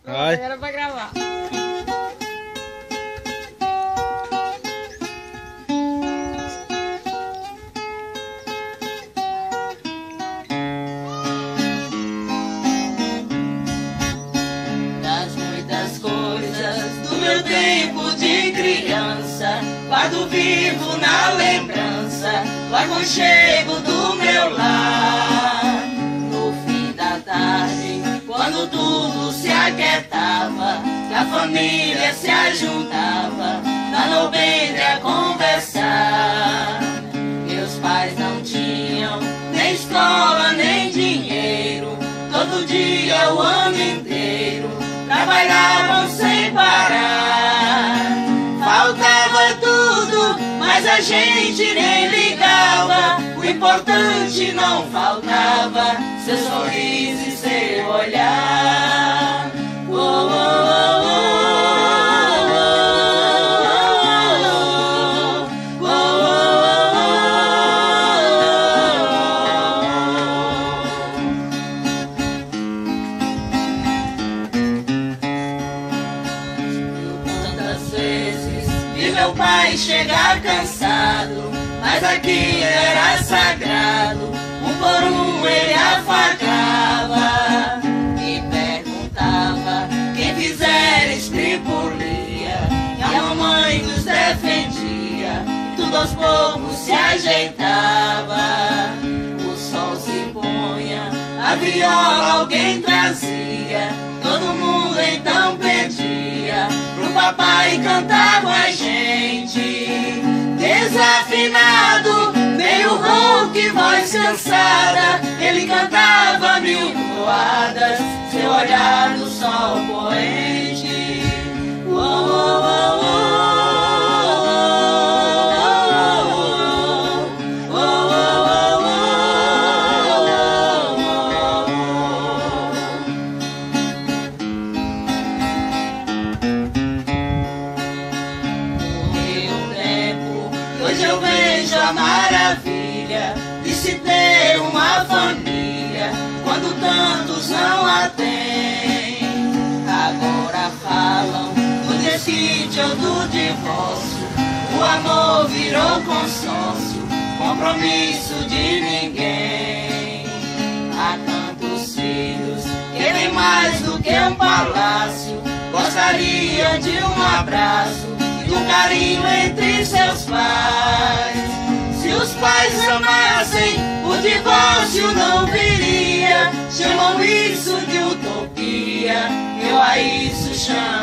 Vai. Era pra gravar. Das muitas coisas do meu tempo de criança, guardo vivo na lembrança o aconchego do meu lar. No fim da tarde, quando tudo se aquietava, que a família se ajuntava na nobreza a conversar. Meus pais não tinham nem escola nem dinheiro, todo dia o ano inteiro trabalhavam sem parar. Faltava tudo, mas a gente nem ligava. O importante não faltava, seu sorriso e seu olhar. Oh, oh, oh, oh, oh, oh. Tantas vezes vi meu pai chegar cansado, mas aqui era sagrado, um por um ele afagava e perguntava quem fizer estripulia, e a mamãe nos defendia, e tudo aos poucos se ajeitava. O sol se punha, a viola alguém trazia, todo mundo então pedia pro papai cantar com a gente. Desafinado, meio rouco, voz cansada, ele cantava mil toadas, seu olhar no sol poente. Oh, oh, oh, oh, oh, oh, hoje eu vejo a maravilha de se ter uma família, quando tantos não a têm. Agora falam do desquite ou do divórcio, o amor virou consórcio, compromisso de ninguém. Há tantos filhos que nem mais do que um palácio gostariam de um abraço e um carinho entre seus pais. Se os pais amassem, o divórcio não viria. Chamam isso de utopia, eu a isso chamo